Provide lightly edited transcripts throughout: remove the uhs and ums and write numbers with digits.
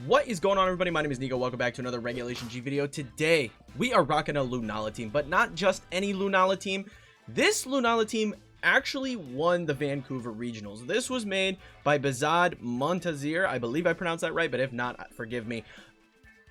What is going on, everybody? My name is Kneeckoh. Welcome back to another Regulation G video. Today, we are rocking a Lunala team, but not just any Lunala team. This Lunala team actually won the Vancouver Regionals. This was made by Behzad Muntazir. I believe I pronounced that right, but if not, forgive me.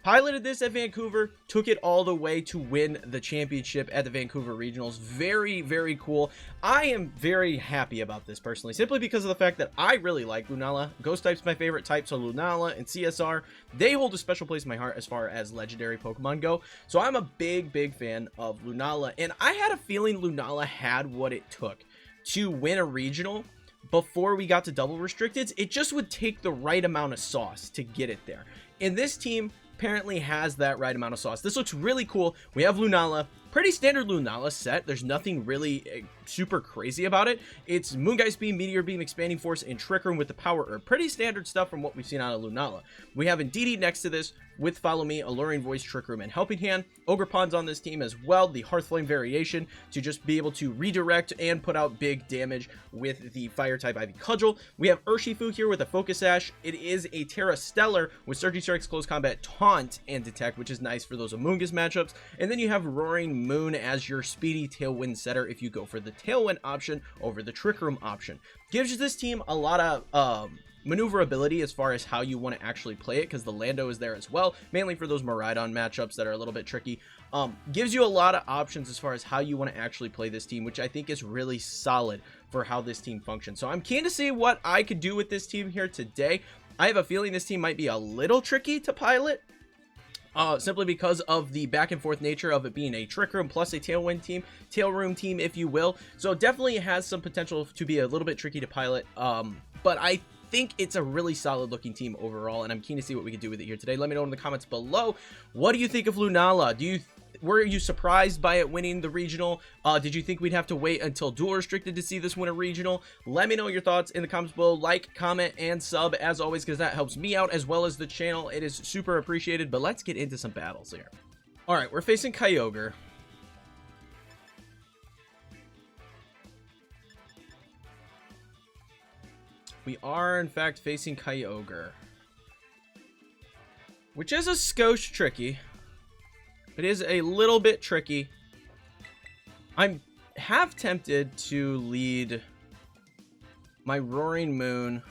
Piloted this at Vancouver, took it all the way to win the championship at the Vancouver Regionals. Very, very cool. I am very happy about this personally, simply because of the fact that I really like Lunala. Ghost type's my favorite type, so Lunala and CSR, they hold a special place in my heart as far as legendary Pokemon go. So I'm a big fan of Lunala, and I had a feeling Lunala had what it took to win a regional before we got to double restricted. It just would take the right amount of sauce to get it there. And this team apparently has that right amount of sauce. This looks really cool. We have Lunala, pretty standard Lunala set. There's nothing really super crazy about it. It's Moongeist Beam, Meteor Beam, Expanding Force, and Trick Room with the Power Herb. Pretty standard stuff from what we've seen out of Lunala. We have Indeedee next to this with Follow Me, Alluring Voice, Trick Room, and Helping Hand. Ogerpon's on this team as well, the Hearthflame variation to just be able to redirect and put out big damage with the Fire type Ivy Cudgel. We have Urshifu here with a Focus Sash. It is a Terra Stellar with Surging Strikes, Close Combat, Taunt, and Detect, which is nice for those Amoonguss matchups. And then you have Roaring Moon as your speedy Tailwind setter if you go for the Tailwind option over the Trick Room option. Gives this team a lot of maneuverability as far as how you want to actually play it, because the Lando is there as well, mainly for those Miraidon matchups that are a little bit tricky. Gives you a lot of options as far as how you want to actually play this team, which I think is really solid for how this team functions. So I'm keen to see what I could do with this team here today. I have a feeling this team might be a little tricky to pilot, simply because of the back and forth nature of it being a Trick Room plus a Tailwind team, Tail Room team, if you will. So it definitely has some potential to be a little bit tricky to pilot, but I think it's a really solid looking team overall, and I'm keen to see what we can do with it here today. Let me know in the comments below. What do you think of Lunala? Were you surprised by it winning the regional? Did you think we'd have to wait until dual restricted to see this win a regional? Let me know your thoughts in the comments below. Like, comment, and sub as always, because that helps me out as well as the channel. It is super appreciated. But let's get into some battles here. All right, we're facing Kyogre. We are, in fact, facing Kyogre, which is a skosh tricky. It is a little bit tricky. I'm half tempted to lead my Roaring Moon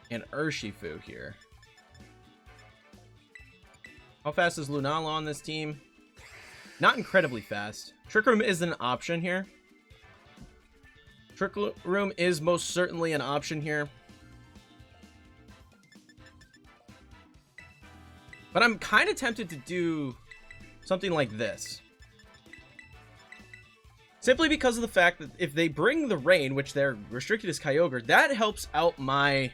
and Urshifu here. How fast is Lunala on this team? Not incredibly fast. Trick Room is an option here. Trick Room is most certainly an option here. But I'm kind of tempted to do something like this. Simply because of the fact that if they bring the rain, which they're restricted as Kyogre, that helps out my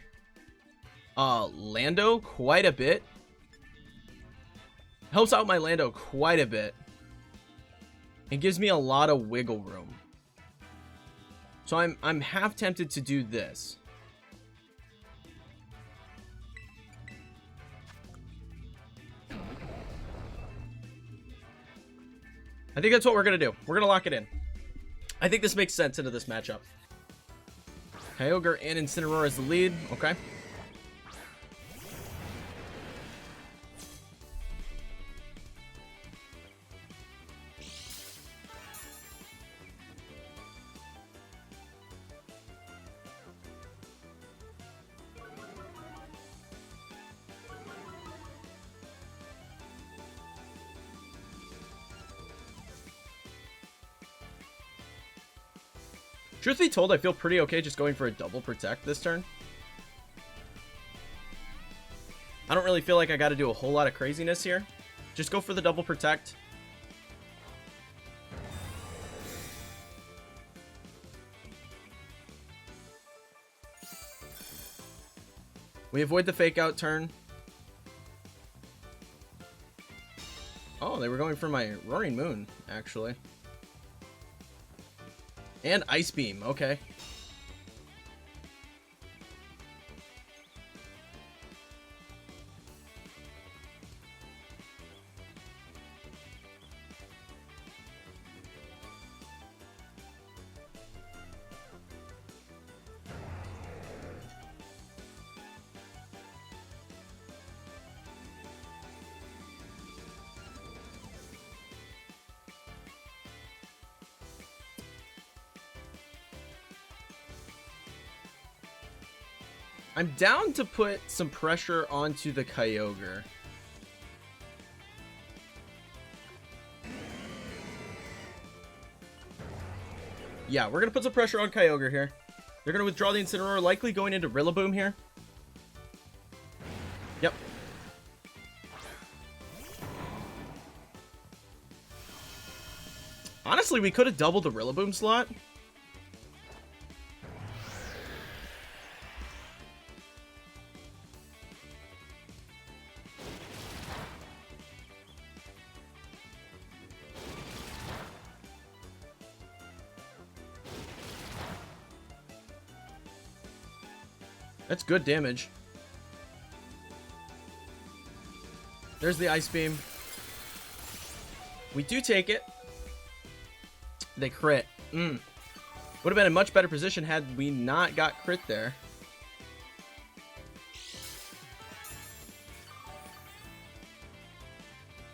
Lando quite a bit. Helps out my Lando quite a bit. It gives me a lot of wiggle room. So I'm half tempted to do this. I think that's what we're going to do. We're going to lock it in. I think this makes sense into this matchup. Kyogre and Incineroar is the lead. Okay. Truth be told, I feel pretty okay just going for a double protect this turn. I don't really feel like I got to do a whole lot of craziness here. Just go for the double protect. We avoid the fake out turn. Oh, they were going for my Roaring Moon, actually. And Ice Beam, okay. I'm down to put some pressure onto the Kyogre. Yeah, we're going to put some pressure on Kyogre here. They're going to withdraw the Incineroar, likely going into Rillaboom here. Yep. Honestly, we could have doubled the Rillaboom slot. That's good damage. There's the Ice Beam. We do take it. They crit. Would have been in much better position had we not got crit there.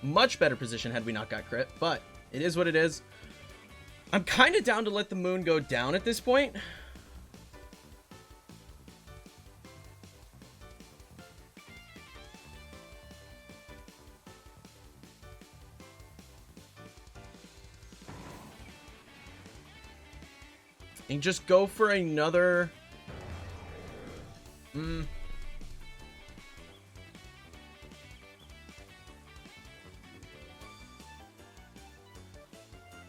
Much better position had we not got crit, but it is what it is. I'm kind of down to let the moon go down at this point. And just go for another... I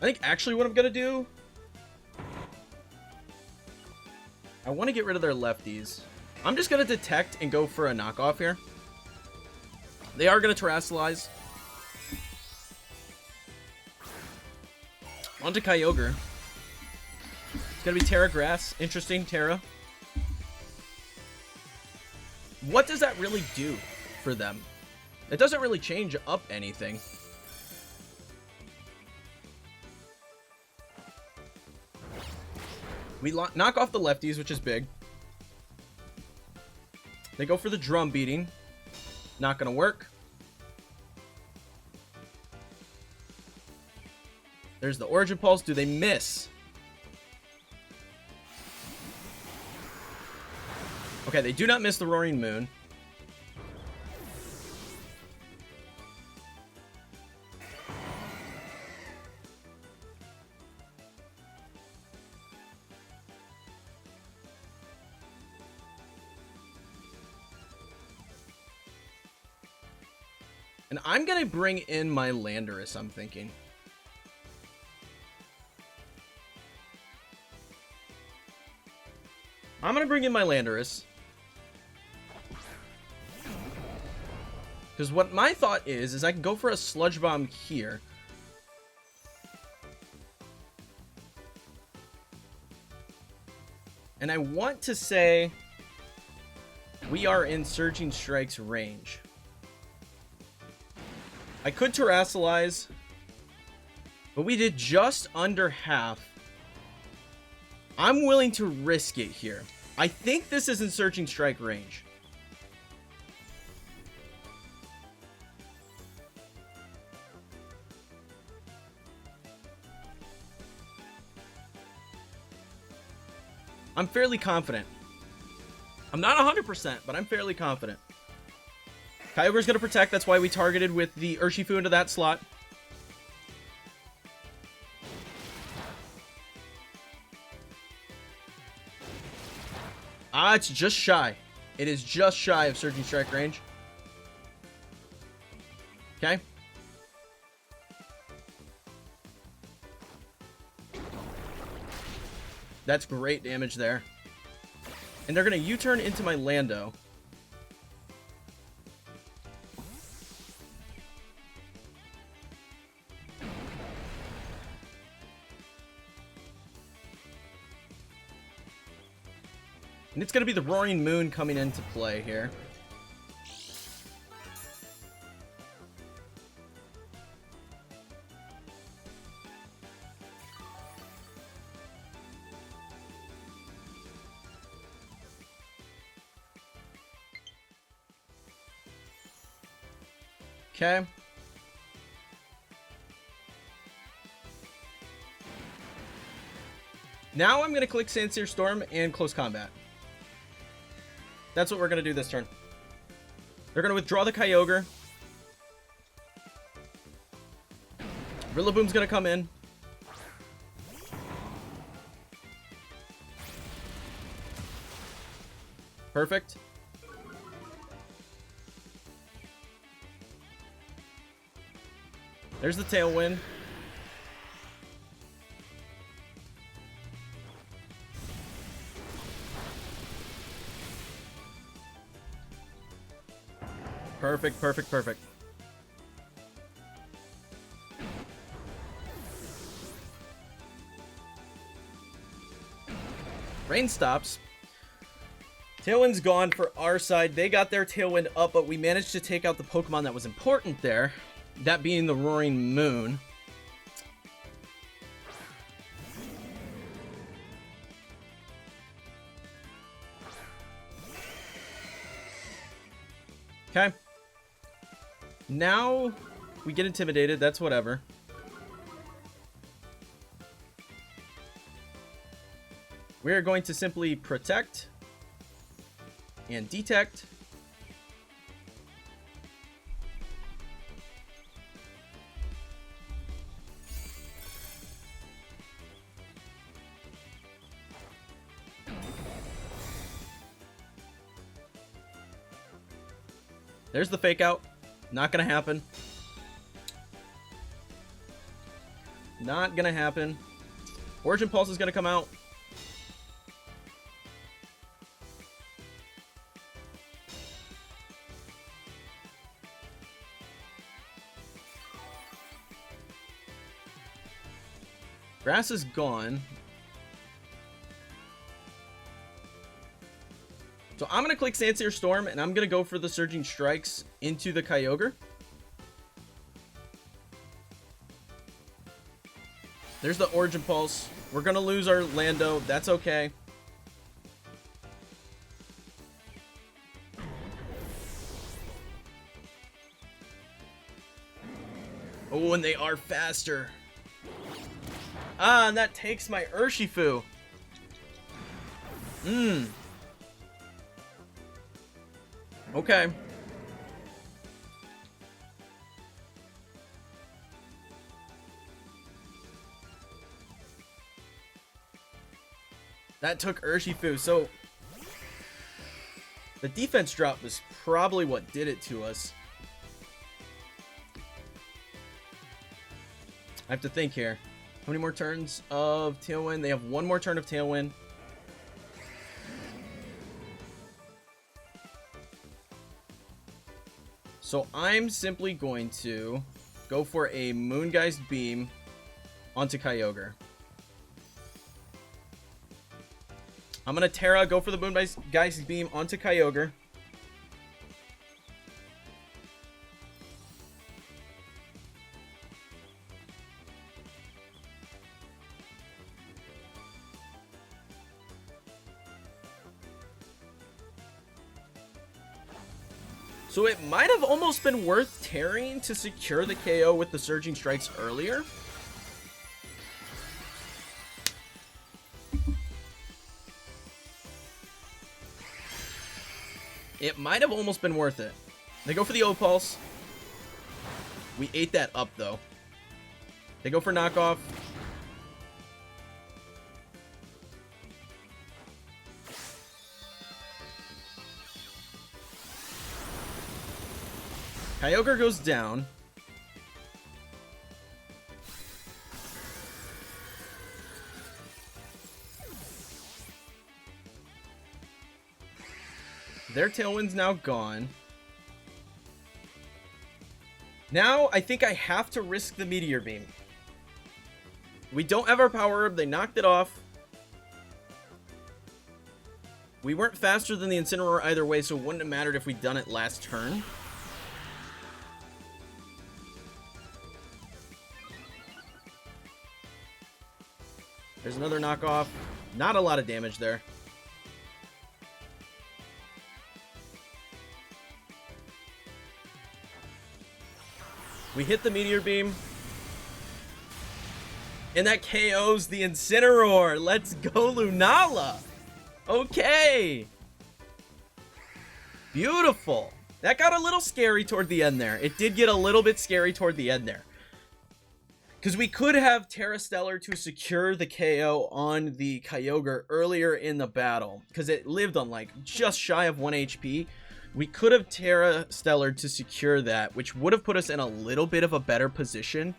think actually what I'm going to do... I want to get rid of their lefties. I'm just going to detect and go for a knockoff here. They are going to Terrasilize. Onto Kyogre. It's going to be Terra Grass. Interesting, Terra. What does that really do for them? It doesn't really change up anything. We knock off the lefties, which is big. They go for the drum beating. Not going to work. There's the Origin Pulse. Do they miss? Okay, they do not miss the Roaring Moon. And I'm going to bring in my Landorus, I'm thinking. I'm going to bring in my Landorus. Because what my thought is I can go for a Sludge Bomb here. And I want to say we are in Surging Strike's range. I could Terrasilize, but we did just under half. I'm willing to risk it here. I think this is in Surging Strike range. I'm fairly confident. I'm not 100%, but I'm fairly confident. Kyogre's going to protect. That's why we targeted with the Urshifu into that slot. Ah, it's just shy. It is just shy of Surging Strike range. Okay. That's great damage there. And they're going to U-turn into my Lando. And it's going to be the Roaring Moon coming into play here. Okay. Now I'm going to click Sincere Storm and Close Combat. That's what we're going to do this turn. They're going to withdraw the Kyogre. Rillaboom's going to come in. Perfect. There's the Tailwind. Perfect, perfect, perfect. Rain stops. Tailwind's gone for our side. They got their Tailwind up, but we managed to take out the Pokemon that was important there. That being the Roaring Moon. Okay. Now we get intimidated. That's whatever. We're going to simply protect and detect. There's the fake out. Not gonna happen. Not gonna happen. Origin Pulse is gonna come out. Grass is gone. So I'm going to click Sansir Storm, and I'm going to go for the Surging Strikes into the Kyogre. There's the Origin Pulse. We're going to lose our Lando. That's okay. Oh, and they are faster. Ah, and that takes my Urshifu. Okay. That took Urshifu. So the defense drop was probably what did it to us. I have to think here. How many more turns of Tailwind? They have one more turn of Tailwind. So I'm simply going to go for a Moongeist Beam onto Kyogre. I'm going to Terra, go for the Moongeist Beam onto Kyogre. So it might have almost been worth tearing to secure the KO with the Surging Strikes earlier. It might have almost been worth it. They go for the O-Pulse. We ate that up, though. They go for knockoff. Kyogre goes down. Their Tailwind's now gone. Now, I think I have to risk the Meteor Beam. We don't have our Power Herb. They knocked it off. We weren't faster than the Incineroar either way, so it wouldn't have mattered if we'd done it last turn. There's another knockoff. Not a lot of damage there. We hit the Meteor Beam. And that KOs the Incineroar. Let's go, Lunala. Okay. Beautiful. That got a little scary toward the end there. It did get a little bit scary toward the end there. Because we could have Terra Stellar to secure the KO on the Kyogre earlier in the battle. Because it lived on like just shy of 1 HP. We could have Terra Stellar to secure that, which would have put us in a little bit of a better position.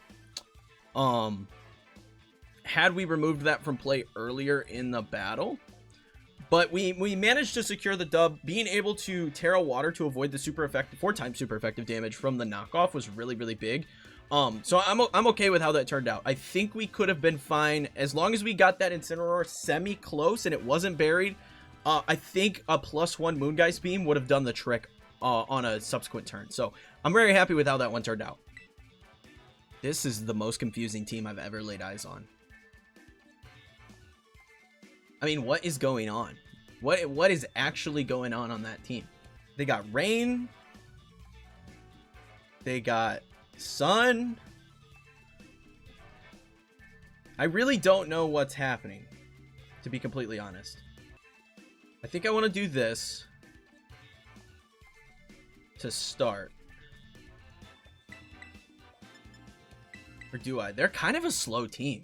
Had we removed that from play earlier in the battle. But we managed to secure the dub. Being able to Terra Water to avoid the super effective 4x super effective damage from the knockoff was really, really big. So I'm okay with how that turned out. I think we could have been fine as long as we got that Incineroar semi close and it wasn't buried. I think a +1 Moongeist Beam would have done the trick on a subsequent turn. So I'm very happy with how that one turned out. This is the most confusing team I've ever laid eyes on. I mean, what is going on? What is actually going on that team? They got Rain. They got Sun. I really don't know what's happening, to be completely honest. I think I want to do this to start. Or do I? They're kind of a slow team.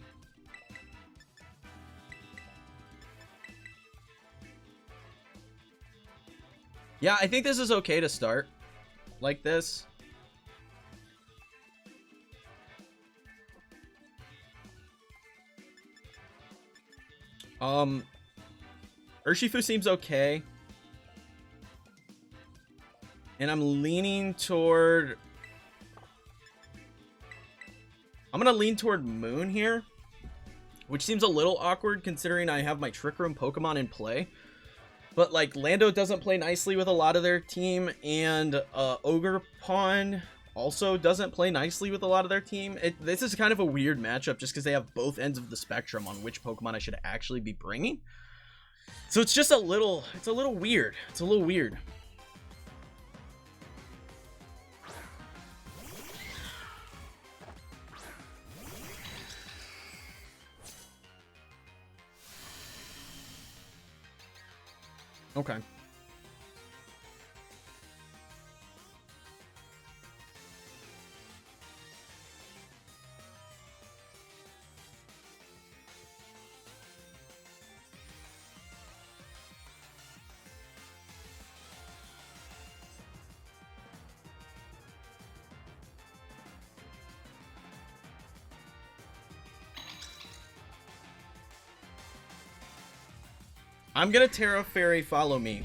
Yeah, I think this is okay to start like this. Urshifu seems okay. And I'm leaning toward... I'm going to lean toward Moon here. Which seems a little awkward considering I have my Trick Room Pokemon in play. But, like, Lando doesn't play nicely with a lot of their team. And Ogre Pawn also doesn't play nicely with a lot of their team. This is kind of a weird matchup just because they have both ends of the spectrum on which Pokemon I should actually be bringing. So it's just a little, it's a little weird. It's a little weird. Okay. I'm gonna Terra Fairy follow me.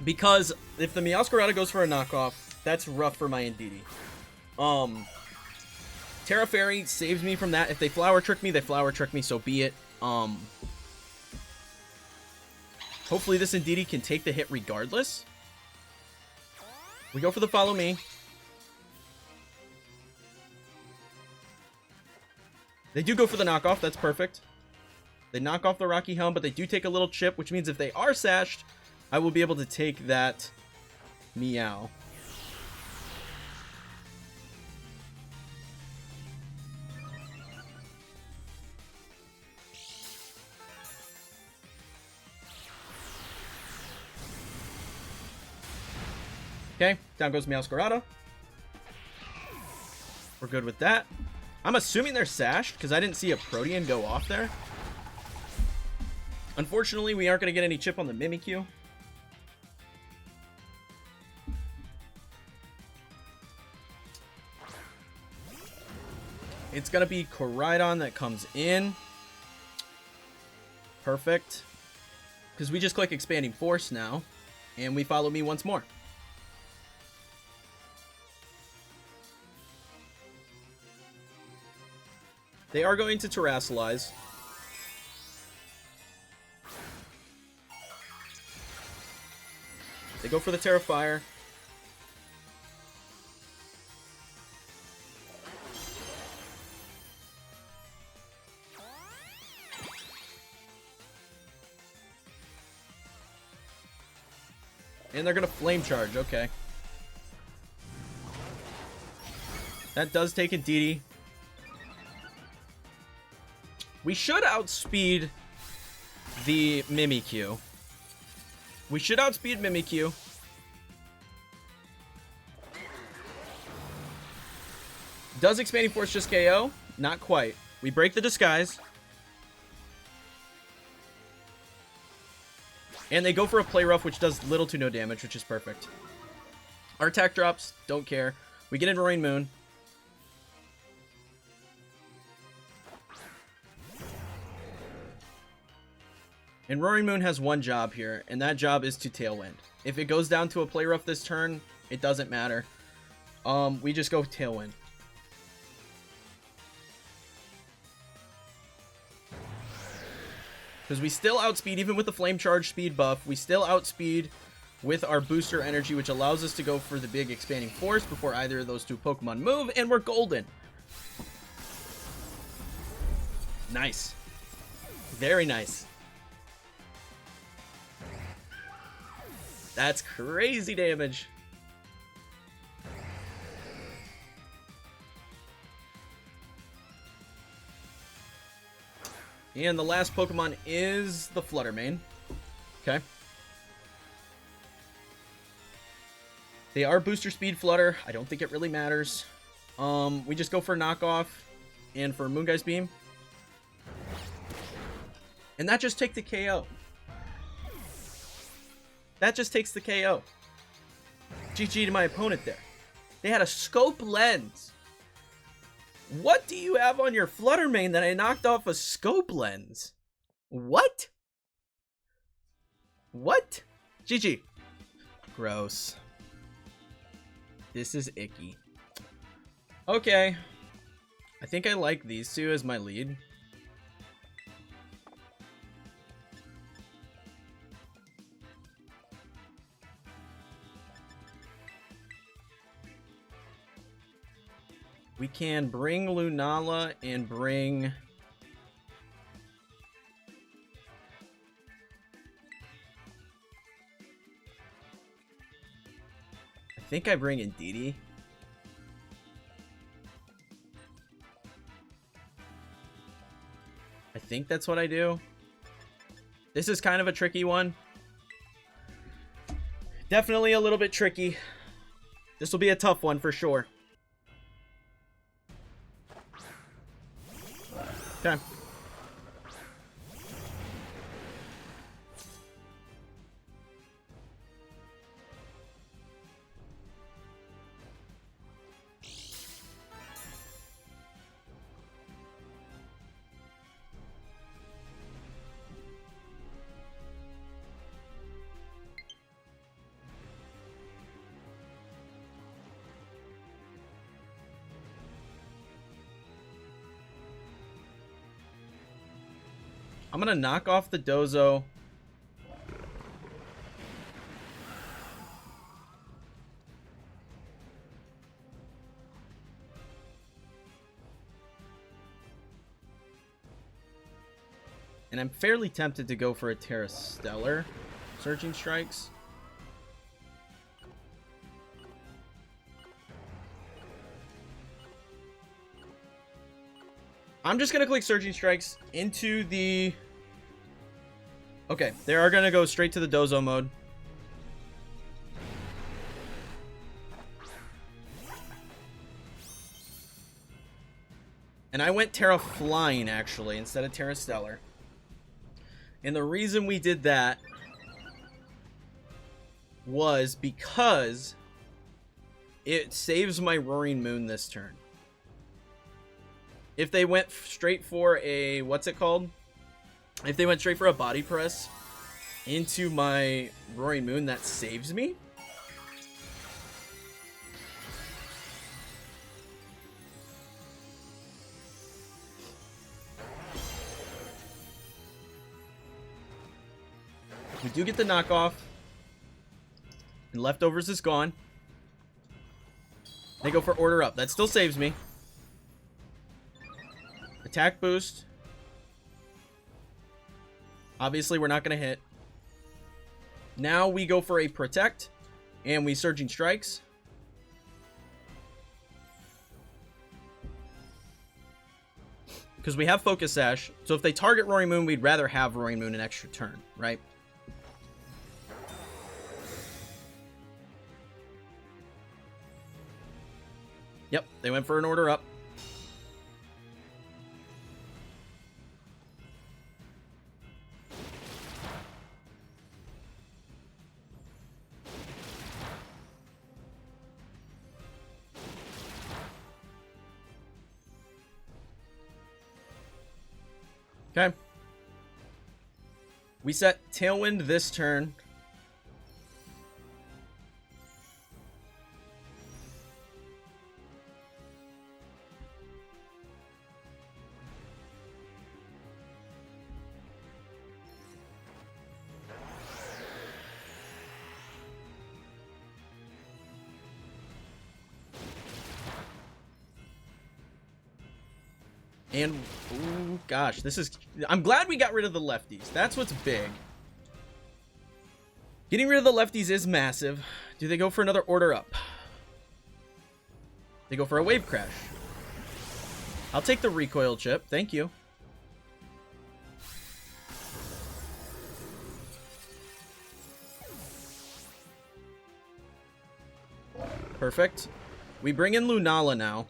Because if the Meowscarada goes for a knockoff, that's rough for my Indeedee. Terra Fairy saves me from that. If they Flower Trick me, they Flower Trick me, so be it. Hopefully this Indeedee can take the hit regardless. We go for the follow me. They do go for the knockoff, that's perfect. They knock off the Rocky Helm, but they do take a little chip, which means if they are sashed, I will be able to take that Meow. Okay, down goes Meowscarada. We're good with that. I'm assuming they're sashed, because I didn't see a Protean go off there. Unfortunately, we aren't going to get any chip on the Mimikyu. It's going to be Koraidon that comes in. Perfect. Because we just click Expanding Force now. And we follow me once more. They are going to Terrasilize. They go for the Terrifier. And they're going to Flame Charge. Okay. That does take Indeedee. We should outspeed the Mimikyu. We should outspeed Mimikyu. Does Expanding Force just KO? Not quite. We break the disguise. And they go for a play rough, which does little to no damage, which is perfect. Our attack drops. Don't care. We get in Roaring Moon. And Roaring Moon has one job here, and that job is to Tailwind. If it goes down to a play rough this turn, it doesn't matter. We just go Tailwind. Because we still outspeed, even with the Flame Charge speed buff, we still outspeed with our booster energy, which allows us to go for the big Expanding Force before either of those two Pokemon move, and we're golden. Nice. Very nice. That's crazy damage. And the last Pokemon is the Fluttermane. Okay. They are booster speed Flutter. I don't think it really matters. We just go for knockoff and for Moongeist Beam. And that just takes the KO. That just takes the KO. GG to my opponent there. They had a Scope Lens. What do you have on your Fluttermane that I knocked off a Scope Lens? What? What? GG. Gross. This is icky. Okay. I think I like these two as my lead. We can bring Lunala and bring... I think I bring Indeedee. I think that's what I do. This is kind of a tricky one. Definitely a little bit tricky. This will be a tough one for sure. Okay. I'm gonna knock off the Dozo. And I'm fairly tempted to go for a Terra Stellar Surging Strikes. I'm just gonna click Surging Strikes into the... Okay, they are gonna go straight to the Dozo mode. And I went Terra Flying, actually, instead of Terra Stellar. And the reason we did that was because it saves my Roaring Moon this turn. If they went straight for a, what's it called? If they went straight for a Body Press into my Roaring Moon, that saves me. We do get the knockoff. And Leftovers is gone. They go for Order Up. That still saves me. Attack boost. Obviously, we're not going to hit. Now we go for a Protect. And we Surging Strikes. Because we have Focus Sash. So if they target Roaring Moon, we'd rather have Roaring Moon an extra turn, right? Yep, they went for an Order Up. Okay. We set Tailwind this turn. And, ooh, gosh, this is... I'm glad we got rid of the lefties. That's what's big. Getting rid of the lefties is massive. Do they go for another order up? They go for a wave crash. I'll take the recoil chip. Thank you. Perfect. We bring in Lunala now.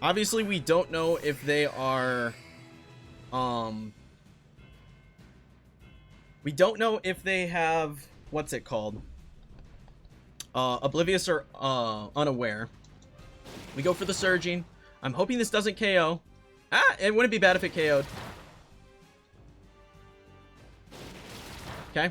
Obviously, we don't know if they are, we don't know if they have, what's it called? Oblivious or, Unaware. We go for the Surging. I'm hoping this doesn't KO. Ah, it wouldn't be bad if it KO'd. Okay.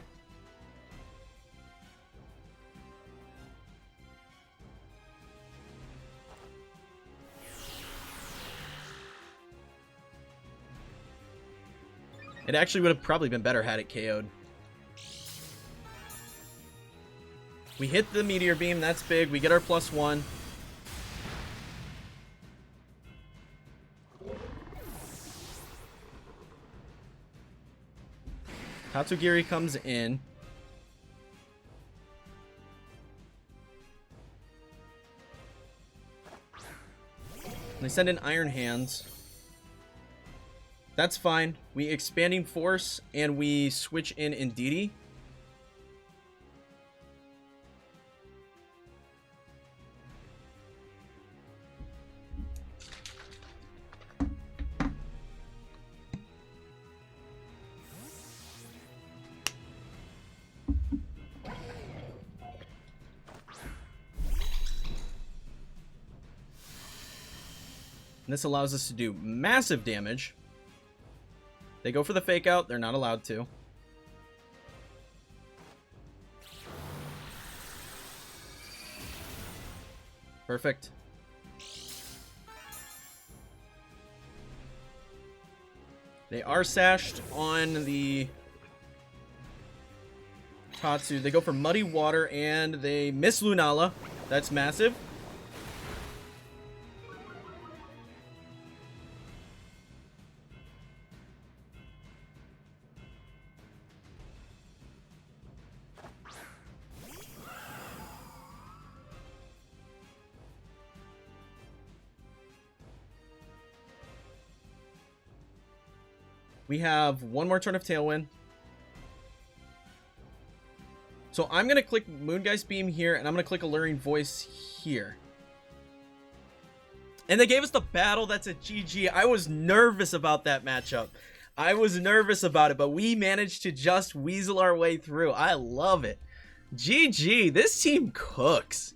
It actually would have probably been better had it KO'd. We hit the Meteor Beam. That's big. We get our +1. Tatsugiri comes in. They send in Iron Hands. That's fine. We Expanding Force and we switch in Indeedee. And this allows us to do massive damage. They go for the fake out. They're not allowed to. Perfect. They are sashed on the Tatsu. They go for Muddy Water and they miss Lunala. That's massive. We have one more turn of Tailwind. So I'm going to click Moongeist Beam here, and I'm going to click Alluring Voice here. And they gave us the battle. That's a GG. I was nervous about that matchup. I was nervous about it, but we managed to just weasel our way through. I love it. GG. This team cooks.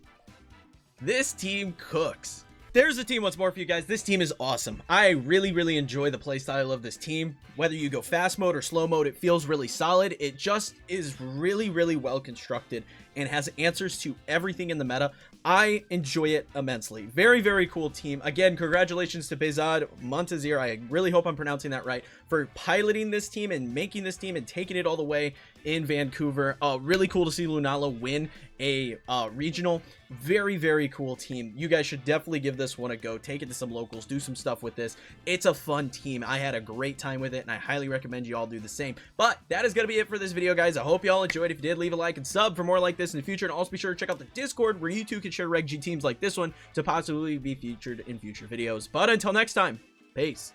This team cooks. There's a team once more for you guys. This team is awesome. I really enjoy the playstyle of this team. Whether you go fast mode or slow mode, it feels really solid. It just is really well constructed and has answers to everything in the meta. I enjoy it immensely. Very cool team. Again, congratulations to Behzad Muntazir. I really hope I'm pronouncing that right, for piloting this team and making this team and taking it all the way in Vancouver. Really cool to see Lunala win a regional. Very cool team. You guys should definitely give this one a go. Take it to some locals. Do some stuff with this. It's a fun team. I had a great time with it, and I highly recommend you all do the same. But that is going to be it for this video, guys. I hope you all enjoyed. If you did, leave a like and sub for more like this in the future. And also be sure to check out the Discord, where you too can share Reg G teams like this one to possibly be featured in future videos. But until next time, peace.